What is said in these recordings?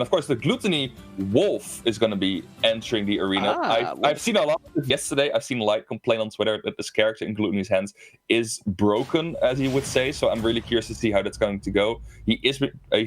And of course, the Glutonny Wolf is going to be entering the arena. I've seen a lot of this yesterday. I've seen Light complain on Twitter that this character in Glutonny's hands is broken, as he would say. So I'm really curious to see how that's going to go. He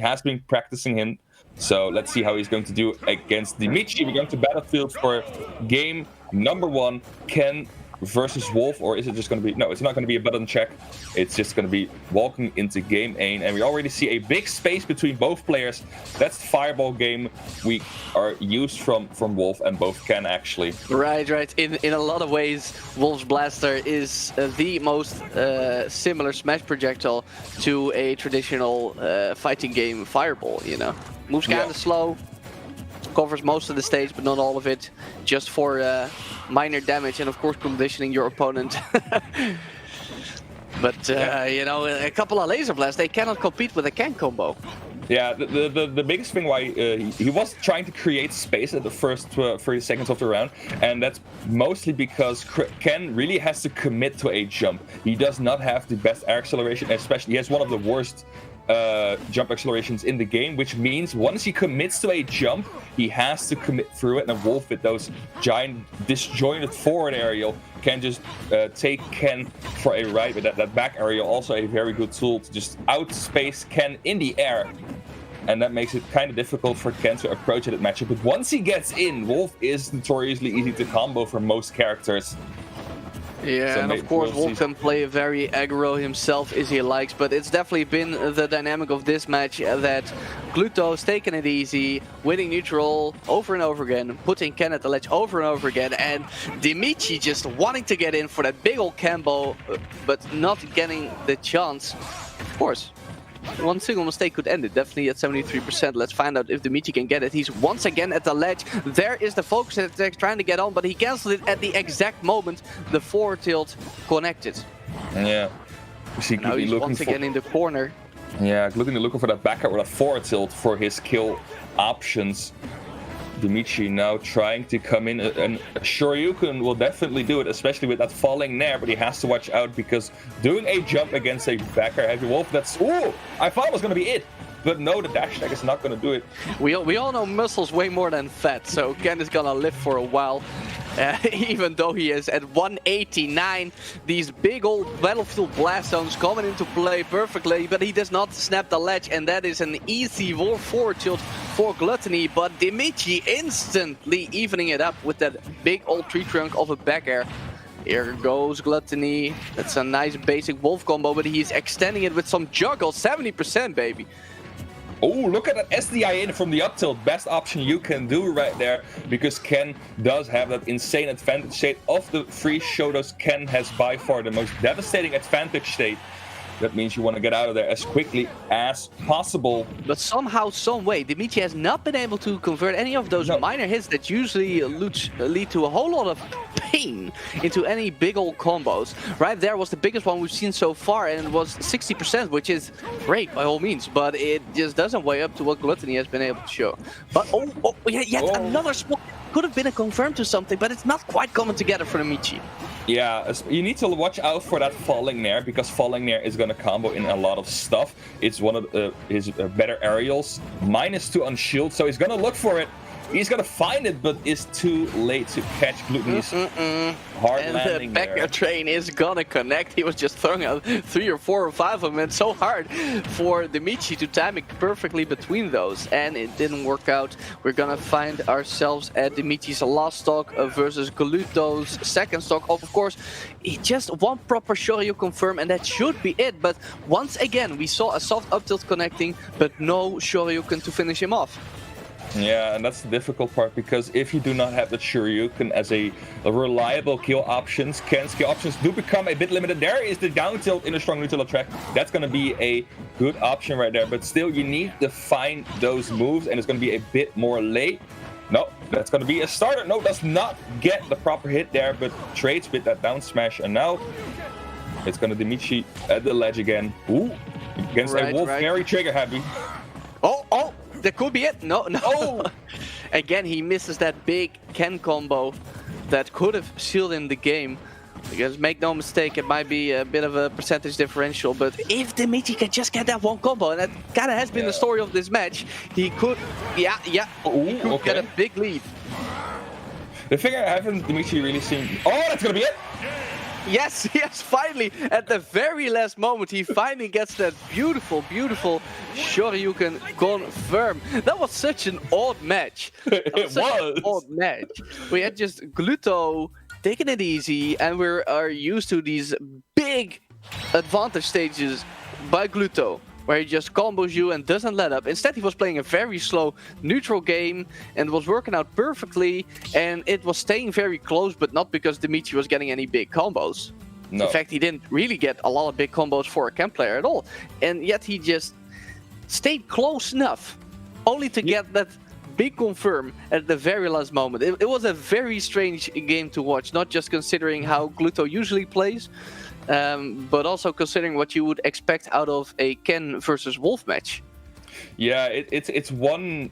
has been practicing him. So let's see how he's going to do against Dimichi. We're going to Battlefield for game number 1. Ken versus Wolf, or is it just going to be... No, it's not going to be a button check. It's just going to be walking into game A. And we already see a big space between both players. That's the fireball game we are used from Wolf and both Ken, actually. Right. In a lot of ways, Wolf's Blaster is the most similar smash projectile to a traditional fighting game fireball, you know? Moves kind of slow, covers most of the stage, but not all of it, just for minor damage and of course conditioning your opponent. But you know, a couple of laser blasts, they cannot compete with a Ken combo. Yeah, the biggest thing why he was trying to create space at the first 30 seconds of the round, and that's mostly because Ken really has to commit to a jump. He does not have the best air acceleration, especially he has one of the worst jump accelerations in the game, which means once he commits to a jump, he has to commit through it. And Wolf, with those giant disjointed forward aerial, can just take Ken for a ride with that back aerial. Also a very good tool to just outspace Ken in the air. And that makes it kind of difficult for Ken to approach it at matchup. But once he gets in, Wolf is notoriously easy to combo for most characters. Yeah, so and of course Wolf can play very aggro himself as he likes, but it's definitely been the dynamic of this match that Gluto's taking it easy, winning neutral over and over again, putting Ken at the ledge over and over again, and Dimichi just wanting to get in for that big old combo, but not getting the chance. Of course, one single mistake could end it, definitely at 73%. Let's find out if Dimichi can get it. He's once again at the ledge. There is the focus that they're trying to get on, but he cancelled it at the exact moment the forward tilt connected. Yeah. Now he's once again in the corner. Yeah, looking for that back or that forward tilt for his kill options. Dimichi now trying to come in, and Shoryuken will definitely do it, especially with that falling nair, but he has to watch out because doing a jump against a backer heavy Wolf, that's... Ooh! I thought it was going to be it, but no, the dash attack is not going to do it. We all know muscle's way more than fat, so Ken is going to live for a while. Even though he is at 189, these big old Battlefield blast zones coming into play perfectly, but he does not snap the ledge, and that is an easy forward tilt for Glutonny, but Dimichi instantly evening it up with that big old tree trunk of a back air. Here goes Glutonny. That's a nice basic Wolf combo, but he's extending it with some juggle, 70%, baby. Oh, look at that SDI in from the up tilt. Best option you can do right there, because Ken does have that insane advantage state. Of the three Shotos, Ken has by far the most devastating advantage state. That means you want to get out of there as quickly as possible. But somehow, some way, Dimichi has not been able to convert any of those minor hits that usually lead to a whole lot of pain into any big old combos. Right there was the biggest one we've seen so far, and it was 60%, which is great by all means, but it just doesn't weigh up to what Glutonny has been able to show. But yet another spot. Could have been a confirm to something, but it's not quite coming together for Dimichi. Yeah, you need to watch out for that falling nair, because falling nair is going to combo in a lot of stuff. It's one of his better aerials. -2 on shield, so he's going to look for it. He's going to find it, but it's too late to catch Glutonny's hard landing the back train is going to connect. He was just throwing out 3 or 4 or 5 of them, and so hard for Dimichi to time it perfectly between those, and it didn't work out. We're going to find ourselves at Dimichi's last stock versus Gluto's second stock. Of course, just one proper Shoryu confirm, and that should be it. But once again, we saw a soft up tilt connecting, but no Shoryuken to finish him off. Yeah, and that's the difficult part, because if you do not have the Shoryuken as a reliable kill options, Ken's kill options do become a bit limited. There is the down tilt in a strong neutral track. That's going to be a good option right there, but still you need to find those moves, and it's going to be a bit more late. No, that's going to be a starter. No, does not get the proper hit there, but trades with that down smash, and now it's going to Dimichi at the ledge again. Ooh, against a Wolf, very trigger happy. Oh! That could be it. No. Oh. Again, he misses that big Ken combo that could have sealed in the game. Because make no mistake, it might be a bit of a percentage differential, but if Dimichi can just get that one combo, and that kind of has been the story of this match, he could, he could get a big lead. The thing I haven't Dimichi really seen. Oh, that's gonna be it. Yes, finally, at the very last moment, he finally gets that beautiful Shoryuken confirm. That was such an odd match. It was. We had just Gluto taking it easy, and we are used to these big advantage stages by Gluto, where he just combos you and doesn't let up. Instead, he was playing a very slow neutral game and was working out perfectly, and it was staying very close, but not because Dimichi was getting any big combos. No. In fact, he didn't really get a lot of big combos for a camp player at all, and yet he just stayed close enough, only to get that big confirm at the very last moment. It was a very strange game to watch, not just considering how Gluto usually plays, but also considering what you would expect out of a Ken versus Wolf match. Yeah, it's one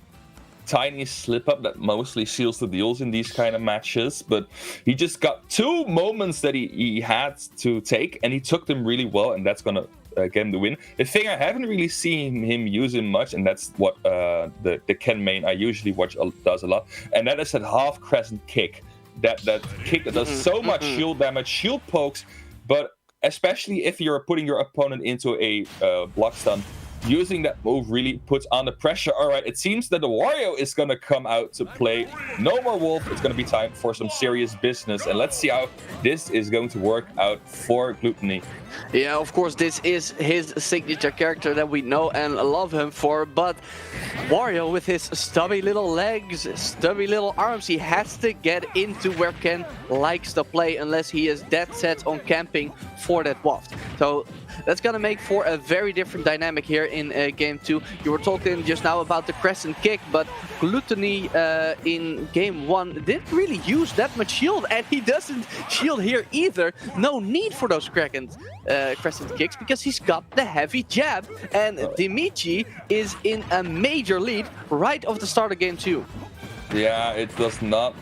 tiny slip up that mostly seals the deals in these kind of matches, but he just got 2 moments that he had to take, and he took them really well, and that's gonna get him the win. The thing I haven't really seen him using much, and that's what the Ken main I usually watch does a lot, and that is that half crescent kick. That kick that does so much shield damage, shield pokes, but especially if you're putting your opponent into a block stun, using that move really puts on the pressure. All right, it seems that the Wario is going to come out to play. No more Wolf. It's going to be time for some serious business. And let's see how this is going to work out for Glutonny. Yeah, of course, this is his signature character that we know and love him for. But Wario, with his stubby little legs, stubby little arms, he has to get into where Ken likes to play, unless he is dead set on camping for that waft. So that's going to make for a very different dynamic here in Game 2. You were talking just now about the crescent kick, but Glutonny in Game 1 didn't really use that much shield, and he doesn't shield here either. No need for those crescent kicks, because he's got the heavy jab, and Dimichi is in a major lead right off the start of Game 2. Yeah, it does not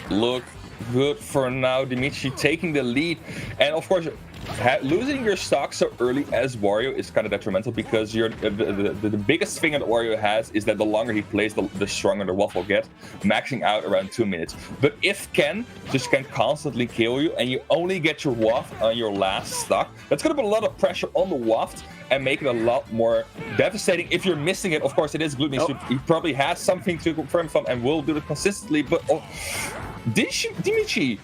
look good for now. Dimichi taking the lead, and of course, losing your stock so early as Wario is kind of detrimental, because you're the biggest thing that Wario has is that the longer he plays, the stronger the waft will get, maxing out around 2 minutes. But if Ken just can constantly kill you and you only get your waft on your last stock, that's going to put a lot of pressure on the waft and make it a lot more devastating if you're missing it. Of course, it is Glutonny, so he probably has something to confirm from and will do it consistently, but Dimichi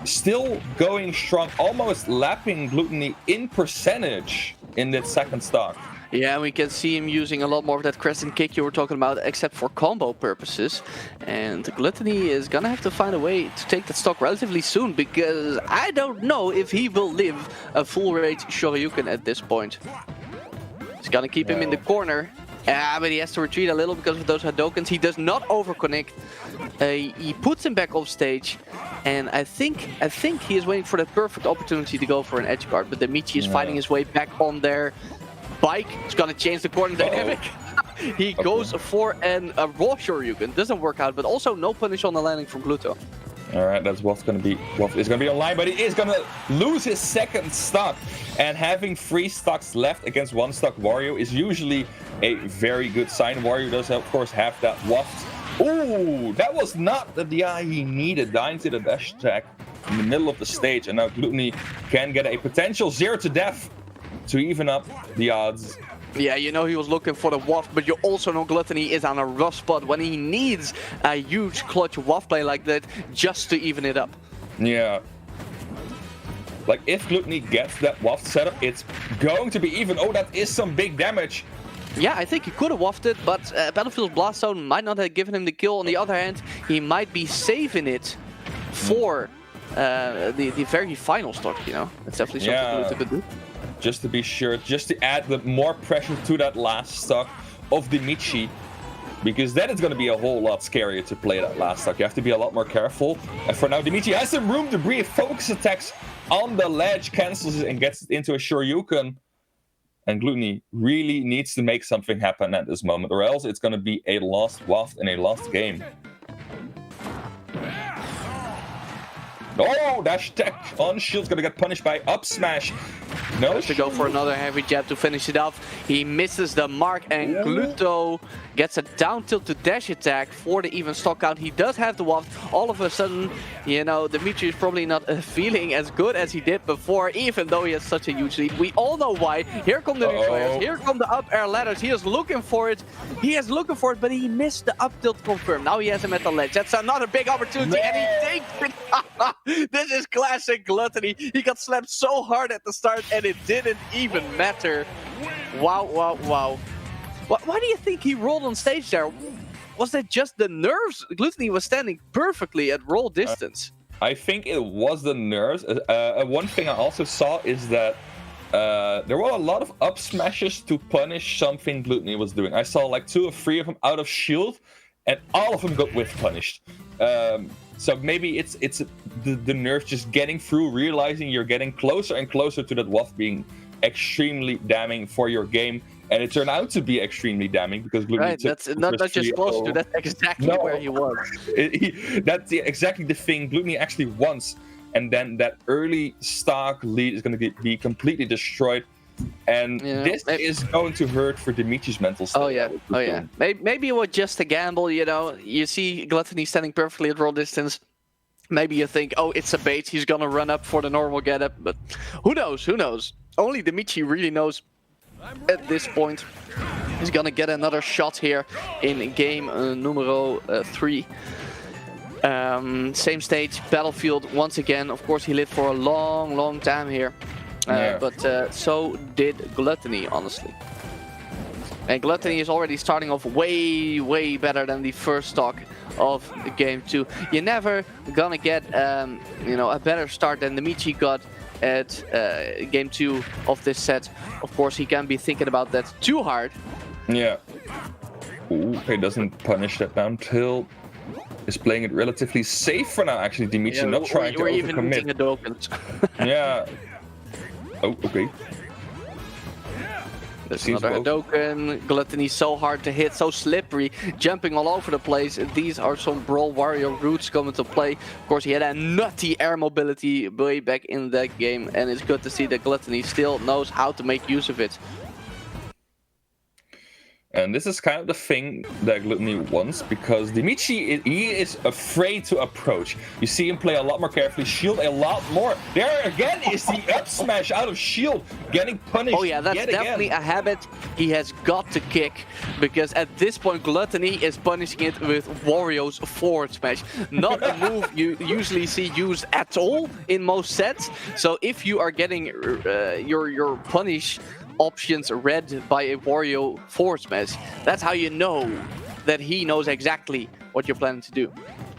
still going strong, almost lapping Glutonny in percentage in that second stock. Yeah, we can see him using a lot more of that crescent kick you were talking about, except for combo purposes. And Glutonny is gonna have to find a way to take that stock relatively soon, because I don't know if he will live a full rage Shoryuken at this point. It's gonna keep him in the corner. But he has to retreat a little because of those Hadokens. He does not overconnect. He puts him back off stage, and I think he is waiting for the perfect opportunity to go for an edge guard. But Dimichi is fighting his way back on their bike. He's gonna change the corner dynamic. He goes for a raw Shoryuken. Doesn't work out, but also no punish on the landing from Gluto. All right, that's what's going to be. Wolf is going to be online, but he is going to lose his second stock. And having 3 stocks left against 1 stock Wario is usually a very good sign. Wario does, of course, have that waft. Ooh, that was not the DI he needed. Dying to the dash attack in the middle of the stage. And now Glutonny can get a potential 0 to death to even up the odds. Yeah, you know he was looking for the waft, but you also know Glutonny is on a rough spot when he needs a huge clutch waft play like that just to even it up. Yeah. Like, if Glutonny gets that waft setup, it's going to be even. Oh, that is some big damage. Yeah, I think he could have wafted, but Battlefield's Blast Zone might not have given him the kill. On the other hand, he might be saving it for the very final stock, you know? That's definitely something Gluto could do. Just to be sure, just to add the more pressure to that last stock of Dimichi, because then it's going to be a whole lot scarier to play that last stock. You have to be a lot more careful. And for now, Dimichi has some room to breathe. Focus attacks on the ledge, cancels it and gets it into a Shoryuken. And Glutonny really needs to make something happen at this moment, or else it's going to be a lost waft and a lost game. Oh, dash attack on shield's gonna get punished by up smash. No, to go for another heavy jab to finish it off. He misses the mark, and Gluto gets a down tilt to dash attack for the even stock count. He does have the waft. All of a sudden, you know, Dimichi is probably not feeling as good as he did before, even though he has such a huge lead. We all know why. Here come the neutral airs. Here come the up air ladders. He is looking for it. He is looking for it, but he missed the up tilt confirm. Now he has him at the ledge. That's another big opportunity, and he takes it. This is classic Glutonny. He got slapped so hard at the start, and it didn't even matter. Wow, wow, wow. Why do you think he rolled on stage there? Was that just the nerves? Glutonny was standing perfectly at roll distance. I think it was the nerves. One thing I also saw is that there were a lot of up smashes to punish something Glutonny was doing. I saw like 2 or 3 of them out of shield, and all of them got whiff punished. So maybe it's the nerves just getting through, realizing you're getting closer and closer to that waft being extremely damning for your game. And it turned out to be extremely damning because Glutonny that's not just close to, that's exactly where he was. That's exactly the thing Glutonny actually wants. And then that early stock lead is going to be completely destroyed. And this is going to hurt for Dimichi's mental state. Oh yeah. Maybe it was just a gamble, you know. You see Glutonny standing perfectly at roll distance. Maybe you think, oh, it's a bait. He's going to run up for the normal get-up. But who knows? Who knows? Only Dimichi really knows at this point. He's going to get another shot here in game numero 3. Same stage, Battlefield once again. Of course, he lived for a long time here. But so did Glutonny, honestly. And Glutonny is already starting off way better than the first stock of game 2. You're never gonna get you know, a better start than Dimichi got at game 2 of this set. Of course, he can't be thinking about that too hard. Yeah. Ooh, he doesn't punish that down tilt. Is playing it relatively safe for now, actually. Dimichi not trying to overcommit. Yeah. Oh, okay. There's another Hadoken. Glutonny so hard to hit, so slippery, jumping all over the place. These are some Brawl Wario roots coming to play. Of course, he had a nutty air mobility way back in that game, and it's good to see that Glutonny still knows how to make use of it. And this is kind of the thing that Glutonny wants, because Dimichi, he is afraid to approach. You see him play a lot more carefully, shield a lot more. There again is the up smash out of shield, getting punished. Oh yeah, that's definitely a habit he has got to kick, because at this point Glutonny is punishing it with Wario's forward smash. Not a move you usually see used at all in most sets. So if you are getting your punish options read by a Wario forward smash, that's how you know that he knows exactly what you're planning to do.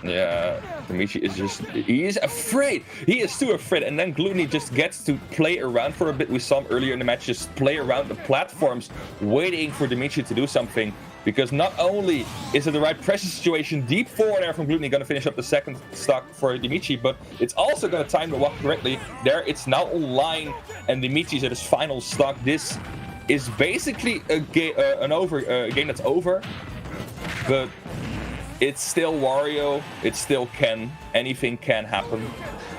Yeah, Dimichi is just, he is afraid. He is too afraid. And then Glutonny just gets to play around for a bit. We saw him earlier in the match just play around the platforms, waiting for Dimichi to do something. Because not only is it the right pressure situation deep forward there from Glutonny, going to finish up the second stock for Dimichi, but it's also going to time the walk correctly. There, it's now online, and Dimichi's at his final stock. This is basically a game that's over, but it's still Wario. It's still Ken. Anything can happen.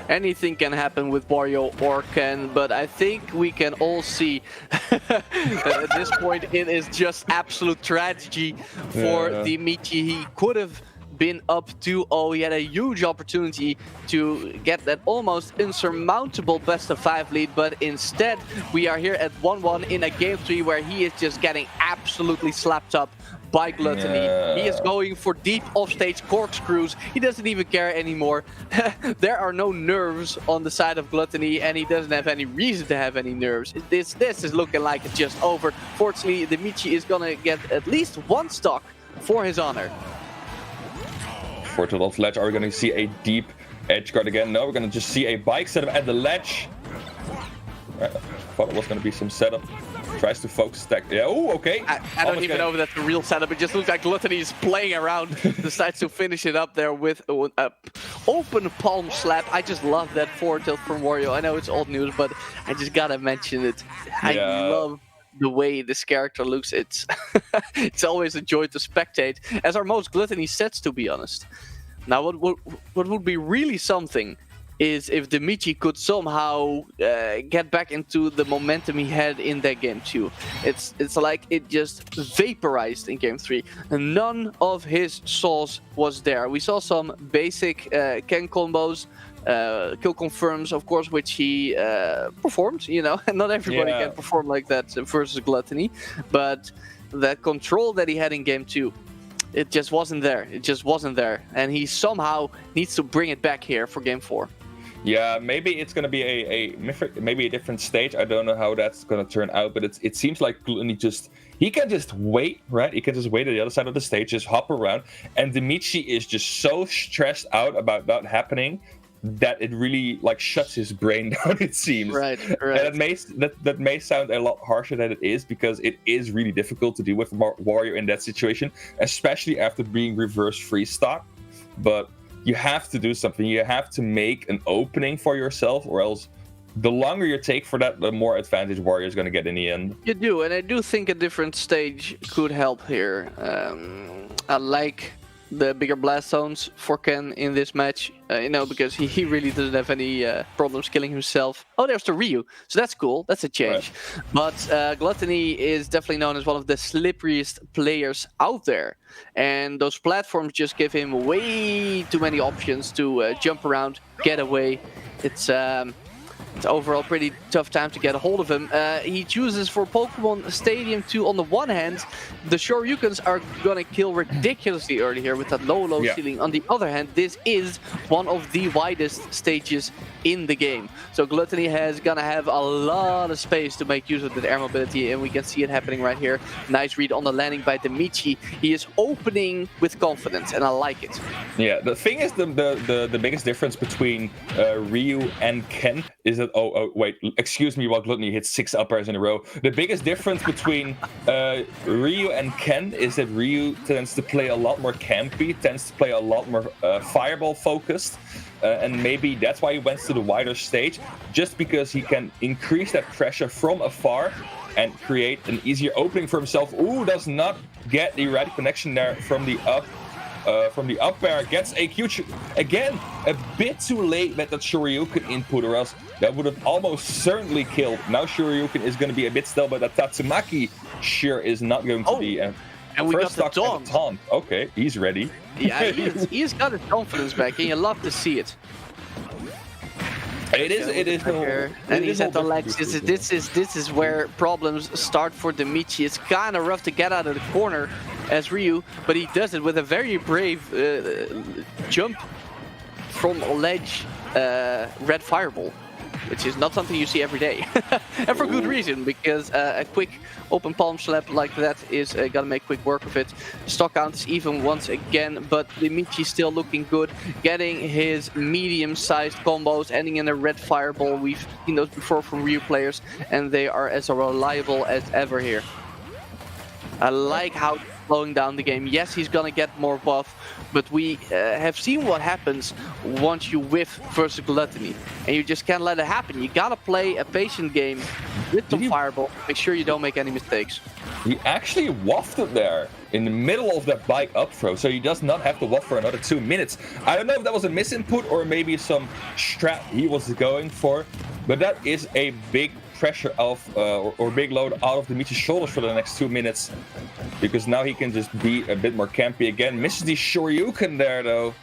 Anything can happen with Wario or Ken, but I think we can all see that at this point it is just absolute tragedy for Dimichi. He could have been up 2-0. He had a huge opportunity to get that almost insurmountable best of 5 lead, but instead we are here at 1-1 in a game 3 where he is just getting absolutely slapped up by Glutonny. He is going for deep offstage corkscrews. He doesn't even care anymore. There are no nerves on the side of Glutonny, and he doesn't have any reason to have any nerves. This is looking like it's just over. Fortunately, Dimichi is gonna get at least 1 stock for his honor. For the left ledge, are we gonna see a deep edge guard again? No, we're gonna just see a bike setup at the ledge. Right, I thought it was gonna be some setup. Tries to focus stack. Yeah, oh, okay. I don't even know if that's the real setup. It just looks like Glutonny is playing around. Decides to finish it up there with an open palm slap. I just love that forward tilt from Wario. I know it's old news, but I just gotta mention it. I love the way this character looks. It's it's always a joy to spectate, as are most Glutonny sets, to be honest. Now, what would be really something is if Dimichi could somehow get back into the momentum he had in that game 2. It's like it just vaporized in game 3. None of his sauce was there. We saw some basic Ken combos, kill confirms, of course, which he performed, you know. Not everybody can perform like that versus Glutonny, but that control that he had in game 2, it just wasn't there. It just wasn't there, and he somehow needs to bring it back here for game 4. Yeah, maybe it's gonna be maybe a different stage. I don't know how that's gonna turn out, but it seems like Glutonny he can just wait, right? He can just wait at the other side of the stage, just hop around, and Dimichi is just so stressed out about that happening that it really like shuts his brain down, it seems. Right. And that may sound a lot harsher than it is, because it is really difficult to deal with Wario in that situation, especially after being reverse free stock. But you have to do something. You have to make an opening for yourself, or else the longer you take for that, the more advantage Wario is going to get in the end. You do, and I do think a different stage could help here. I like the bigger blast zones for Ken in this match, you know, because he really doesn't have any problems killing himself. Oh, there's the Ryu, so that's cool. That's a change. Right. But Glutonny is definitely known as one of the slipperiest players out there, and those platforms just give him way too many options to jump around, get away. It's overall pretty tough time to get a hold of him. He chooses for Pokemon Stadium 2 on the one hand. The Shoryukens are gonna kill ridiculously early here with that low ceiling. On the other hand, this is one of the widest stages in the game. So Glutonny is gonna have a lot of space to make use of the air mobility, and we can see it happening right here. Nice read on the landing by Dimichi. He is opening with confidence, and I like it. Yeah, the thing is, the biggest difference between Ryu and Ken is that, wait, excuse me, while Glutonny hits 6 up airs in a row. The biggest difference between Ryu and Ken is that Ryu tends to play a lot more campy, tends to play a lot more fireball focused, and maybe that's why he went to the wider stage, just because he can increase that pressure from afar and create an easier opening for himself. Ooh, does not get the right connection there from the up. Air, gets a Q again, a bit too late with that Shoryuken input, or else that would have almost certainly killed. Now Shoryuken is going to be a bit still, but that Tatsumaki sure is not going to be. And we got the taunt. Okay, he's ready. Yeah, he's got his confidence back, and you love to see it. It is. And he's at the legs. This is where problems start for Dimichi. It's kind of rough to get out of the corner as Ryu, but he does it with a very brave jump from a ledge, red fireball, which is not something you see every day. And for good reason, because a quick open palm slap like that is gonna make quick work of it. Stock count is even once again, but Dimichi still looking good, getting his medium-sized combos, ending in a red fireball. We've seen those before from Ryu players, and they are as reliable as ever here. I like how he's slowing down the game. Yes, he's gonna get more buff, but we have seen what happens once you whiff versus Glutonny, and you just can't let it happen. You gotta play a patient game with some fireball. Make sure you don't make any mistakes. He actually wafted there in the middle of that bike up throw, so he does not have to waft for another 2 minutes. I don't know if that was a misinput or maybe some strat he was going for, but that is a big pressure off or big load out of Dimitri's shoulders for the next 2 minutes, because now he can just be a bit more campy again. Misses the Shoryuken there though.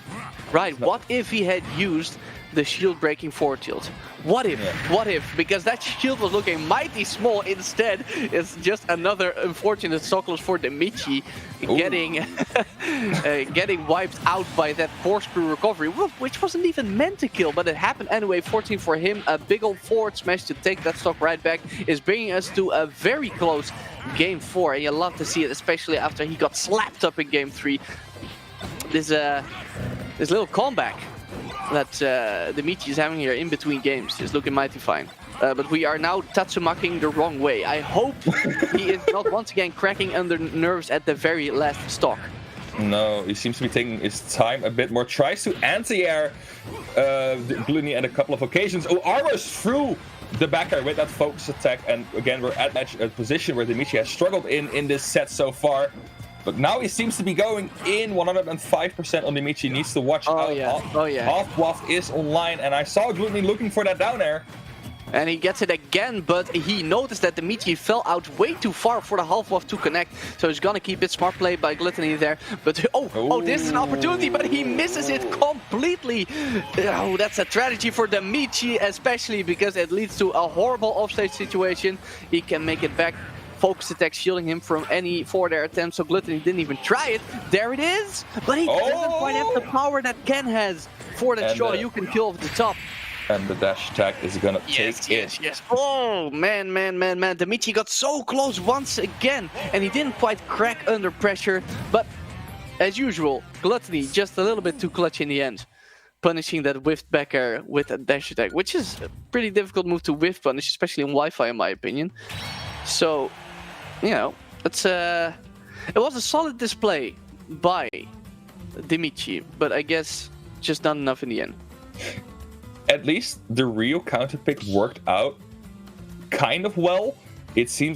Right, what if he had used the shield breaking forward tilt? What if? Yeah. What if? Because that shield was looking mighty small. Instead, it's just another unfortunate stock loss for Dimichi, getting wiped out by that corkscrew recovery, which wasn't even meant to kill, but it happened anyway. 14 for him. A big old forward smash to take that stock right back is bringing us to a very close game 4, and you love to see it, especially after he got slapped up in game 3. This little comeback that Dimichi is having here in between games is looking mighty fine. But we are now Tatsumaking the wrong way. I hope he is not once again cracking under nerves at the very last stock. No, he seems to be taking his time a bit more. Tries to anti-air Glutonny at a couple of occasions. Oh, armors through the back air with that focus attack. And again, we're at a position where Dimichi has struggled in this set so far. But now he seems to be going in 105% on Dimichi. Needs to watch out. Half Waft is online, and I saw Glutonny looking for that down air. And he gets it again, but he noticed that Dimichi fell out way too far for the half waft to connect. So he's gonna keep it. Smart play by Glutonny there. But oh, this is an opportunity, but he misses it completely. Oh, that's a tragedy for Dimichi, especially because it leads to a horrible offstage situation. He can make it back. Focus attack shielding him from any forward air attempt, so Glutonny didn't even try it. There it is! But he doesn't quite have the power that Ken has for that shot. You can kill off the top. And the dash attack is gonna take it. Yes. Oh, man. Dimichi got so close once again, and he didn't quite crack under pressure. But, as usual, Glutonny just a little bit too clutch in the end. Punishing that whiffed back air with a dash attack, which is a pretty difficult move to whiff punish, especially in Wi-Fi in my opinion. So, you know, it was a solid display by Dimichi, but I guess just not enough in the end. At least the Rio counter pick worked out kind of well. It seemed like